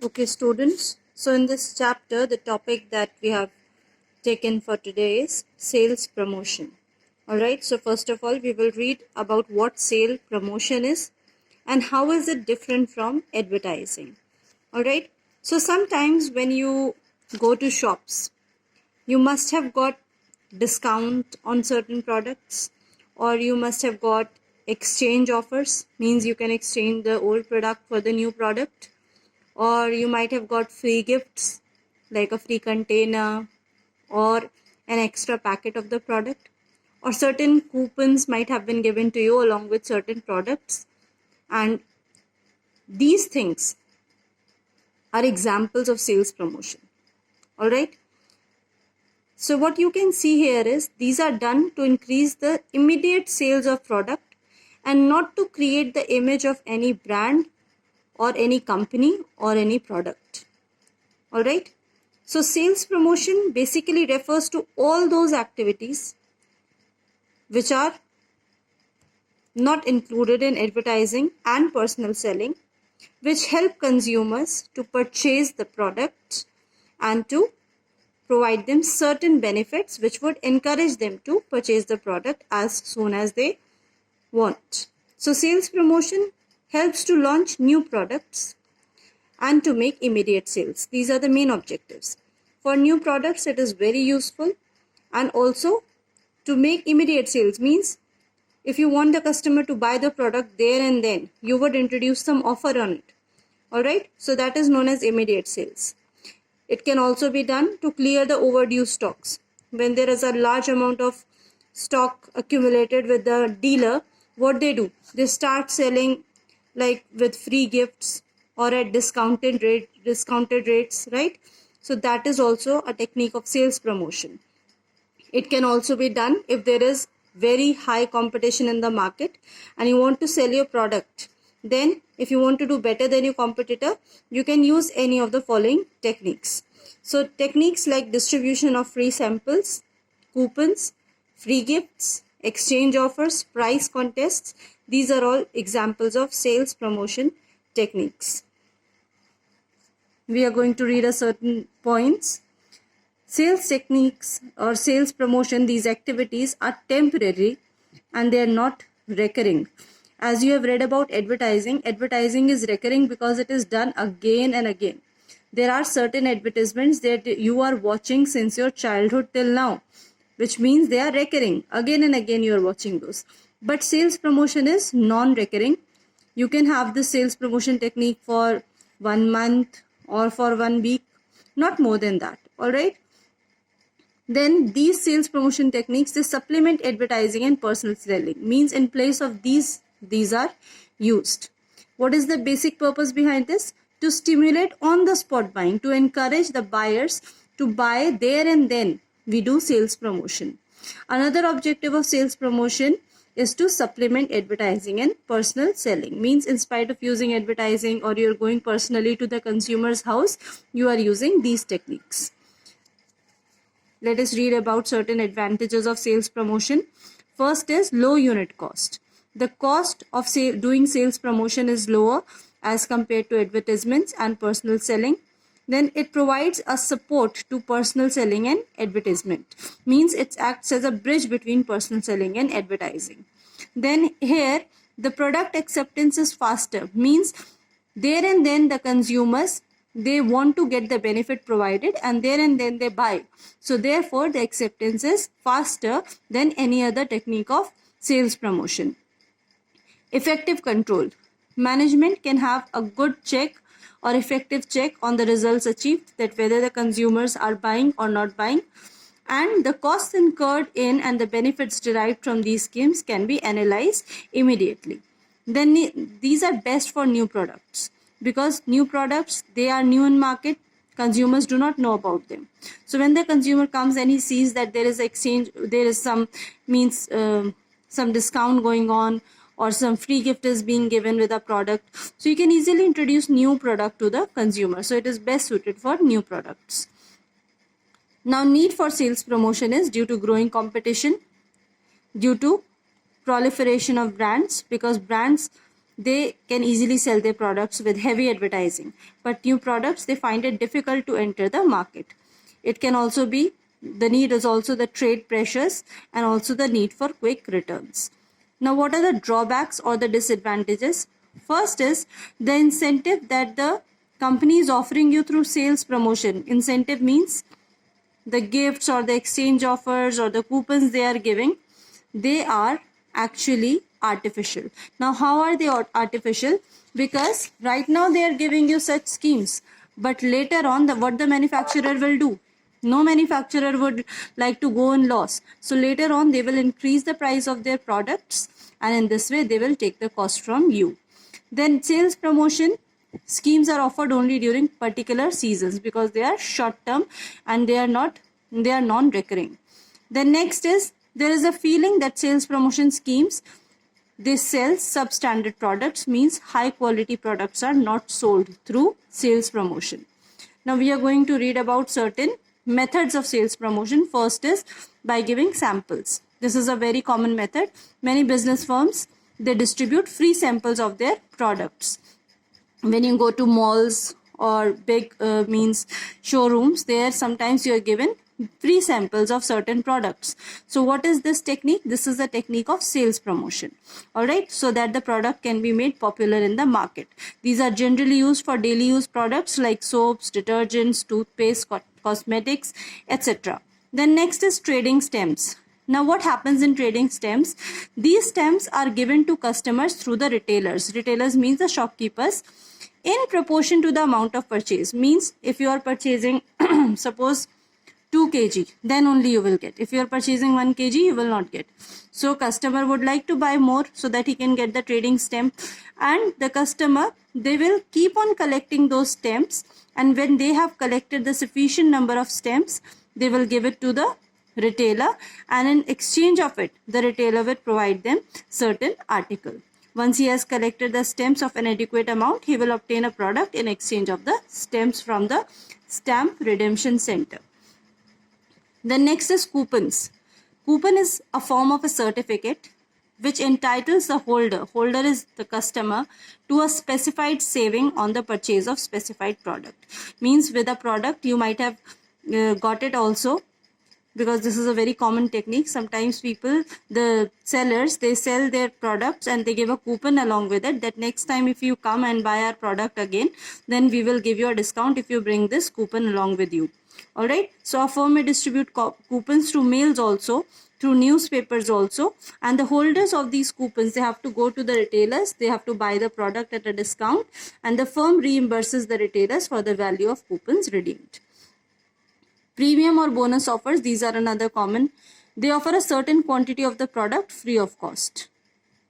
Okay, students. So, in this chapter, the topic that we have taken for today is sales promotion. Alright, so first of all, we will read about what sale promotion is and how is it different from advertising. Alright, so sometimes when you go to shops, you must have got discount on certain products, or you must have got exchange offers, means you can exchange the old product for the new product, or you might have got free gifts like a free container or an extra packet of the product, or certain coupons might have been given to you along with certain products. And these things are examples of sales promotion. All right, so what you can see here is these are done to increase the immediate sales of product and not to create the image of any brand or any company or any product. All right, so sales promotion basically refers to all those activities which are not included in advertising and personal selling, which help consumers to purchase the product and to provide them certain benefits which would encourage them to purchase the product as soon as they want. So sales promotion helps to launch new products and to make immediate sales. These are the main objectives. For new products, it is very useful, and also to make immediate sales means if you want the customer to buy the product there and then, you would introduce some offer on it. Alright, so that is known as immediate sales. It can also be done to clear the overdue stocks. When there is a large amount of stock accumulated with the dealer, what they do? They start selling like with free gifts or at discounted rates, right? So that is also a technique of sales promotion. It can also be done if there is very high competition in the market and you want to sell your product. Then if you want to do better than your competitor, you can use any of the following techniques. So techniques like distribution of free samples, coupons, free gifts, exchange offers, price contests, these are all examples of sales promotion techniques. We are going to read a certain points. Sales techniques or sales promotion, these activities are temporary and they are not recurring. As you have read about advertising, advertising is recurring because it is done again and again. There are certain advertisements that you are watching since your childhood till now, which means they are recurring. Again and again you are watching those. But sales promotion is non-recurring. You can have the sales promotion technique for 1 month or for 1 week, not more than that. All right. Then these sales promotion techniques, they supplement advertising and personal selling, means in place of these are used. What is the basic purpose behind this? To stimulate on the spot buying, to encourage the buyers to buy there and then. We do sales promotion. Another objective of sales promotion is to supplement advertising and personal selling, means in spite of using advertising or you're going personally to the consumer's house, you are using these techniques. Let us read about certain advantages of sales promotion. First is low unit cost. The cost of doing sales promotion is lower as compared to advertisements and personal selling. Then it provides a support to personal selling and advertisement. Means it acts as a bridge between personal selling and advertising. Then here the product acceptance is faster. Means there and then the consumers, they want to get the benefit provided and there and then they buy. So therefore the acceptance is faster than any other technique of sales promotion. Effective control. Management can have a good check or effective check on the results achieved, that whether the consumers are buying or not buying, and the costs incurred in and the benefits derived from these schemes can be analyzed immediately. Then these are best for new products, because new products, they are new in market, consumers do not know about them. So when the consumer comes and he sees that there is exchange, there is some some discount going on or some free gift is being given with a product, so you can easily introduce new product to the consumer. So it is best suited for new products. Now need for sales promotion is due to growing competition, due to proliferation of brands, because brands they can easily sell their products with heavy advertising. But new products, they find it difficult to enter the market. It can also be, the need is also the trade pressures and also the need for quick returns. Now, what are the drawbacks or the disadvantages? First is the incentive that the company is offering you through sales promotion. Incentive means the gifts or the exchange offers or the coupons they are giving, they are actually artificial. Now, how are they artificial? Because right now they are giving you such schemes, but later on, what the manufacturer will do? No manufacturer would like to go in loss. So later on, they will increase the price of their products, and in this way, they will take the cost from you. Then sales promotion schemes are offered only during particular seasons because they are short term and they are non-recurring. Then next is, there is a feeling that sales promotion schemes, they sell substandard products, means high quality products are not sold through sales promotion. Now we are going to read about certain methods of sales promotion. First is by giving samples. This is a very common method. Many business firms, they distribute free samples of their products. When you go to malls or big means showrooms, there sometimes you are given free samples of certain products. So what is this technique? This is a technique of sales promotion. All right, so that the product can be made popular in the market. These are generally used for daily use products like soaps, detergents, toothpaste, cosmetics, etc. Then next is trading stamps. Now what happens in trading stamps? These stamps are given to customers through the retailers. Retailers means the shopkeepers, in proportion to the amount of purchase. Means if you are purchasing suppose 2 kg, then only you will get. If you are purchasing 1 kg, you will not get. So customer would like to buy more so that he can get the trading stamp, and the customer, they will keep on collecting those stamps, and when they have collected the sufficient number of stamps, they will give it to the retailer, and in exchange of it, the retailer will provide them certain article. Once he has collected the stamps of an adequate amount, he will obtain a product in exchange of the stamps from the stamp redemption center. The next is coupons. Coupon is a form of a certificate which entitles the holder is the customer, to a specified saving on the purchase of specified product. Means with a product you might have got it also, because this is a very common technique. Sometimes people, the sellers, they sell their products and they give a coupon along with it, that next time if you come and buy our product again, then we will give you a discount if you bring this coupon along with you. All right, so a firm may distribute coupons through mails also, through newspapers also, and the holders of these coupons, they have to go to the retailers, they have to buy the product at a discount, and the firm reimburses the retailers for the value of coupons redeemed. Premium or bonus offers, these are another common. They offer a certain quantity of the product free of cost,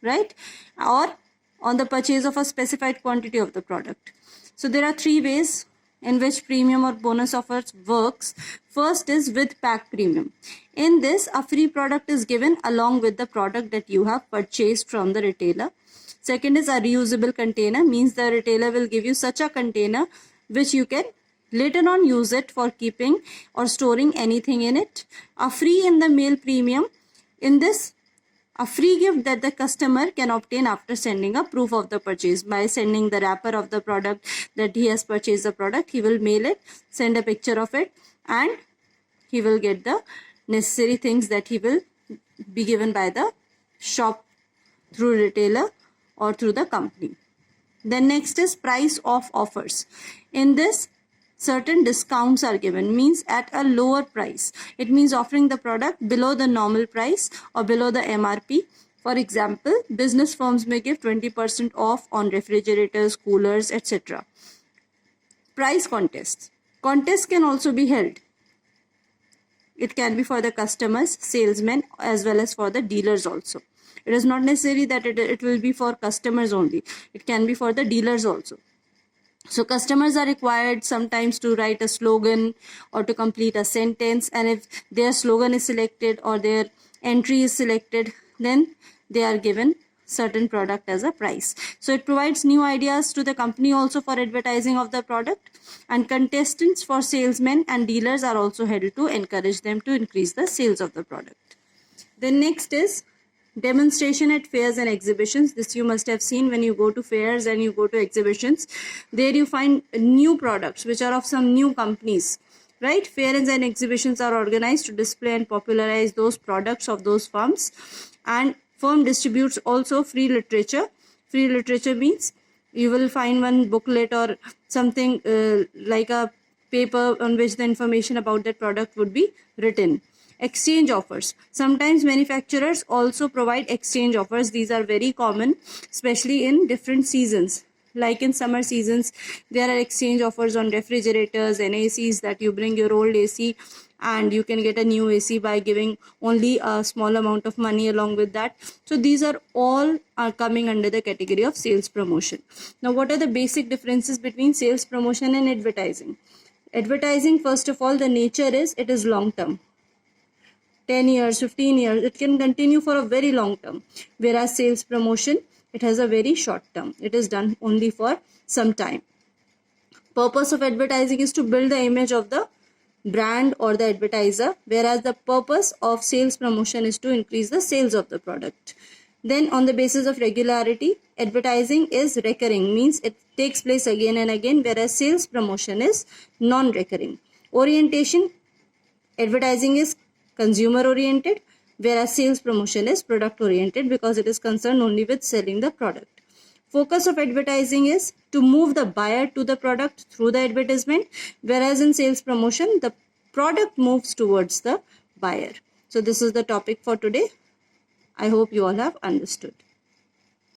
right? Or on the purchase of a specified quantity of the product. So there are 3 ways in which premium or bonus offers works. First is with pack premium. In this, a free product is given along with the product that you have purchased from the retailer. Second is a reusable container, means the retailer will give you such a container which you can later on use it for keeping or storing anything in it. A free in the mail premium. In this, a free gift that the customer can obtain after sending a proof of the purchase. By sending the wrapper of the product that he has purchased the product, he will mail it, send a picture of it, and he will get the necessary things that he will be given by the shop through retailer or through the company. Then next is price off offers. In this, certain discounts are given, means at a lower price. It means offering the product below the normal price or below the MRP. For example, business firms may give 20% off on refrigerators, coolers, etc. Price contests. Contests can also be held. It can be for the customers, salesmen, as well as for the dealers also. It is not necessary that it will be for customers only. It can be for the dealers also. So customers are required sometimes to write a slogan or to complete a sentence, and if their slogan is selected or their entry is selected, then they are given certain product as a price. So it provides new ideas to the company also for advertising of the product, and contestants for salesmen and dealers are also held to encourage them to increase the sales of the product. Then next is Demonstration at fairs and exhibitions. This you must have seen when you go to fairs and you go to exhibitions. There you find new products which are of some new companies, right? Fairs and exhibitions are organized to display and popularize those products of those firms. And firm distributes also free literature. Free literature means you will find one booklet or something like a paper on which the information about that product would be written. Exchange offers. Sometimes manufacturers also provide exchange offers. These are very common, especially in different seasons. Like in summer seasons, there are exchange offers on refrigerators and ACs, that you bring your old AC and you can get a new AC by giving only a small amount of money along with that. So these are all coming under the category of sales promotion. Now, what are the basic differences between sales promotion and advertising? Advertising, first of all, the nature is it is long term. 10 years, 15 years, it can continue for a very long term. Whereas sales promotion, it has a very short term. It is done only for some time. Purpose of advertising is to build the image of the brand or the advertiser, whereas the purpose of sales promotion is to increase the sales of the product. Then on the basis of regularity, advertising is recurring, means it takes place again and again, whereas sales promotion is non-recurring. Orientation, advertising is consumer oriented, whereas sales promotion is product oriented because it is concerned only with selling the product. Focus of advertising is to move the buyer to the product through the advertisement, whereas in sales promotion, the product moves towards the buyer. So this is the topic for today. I hope you all have understood.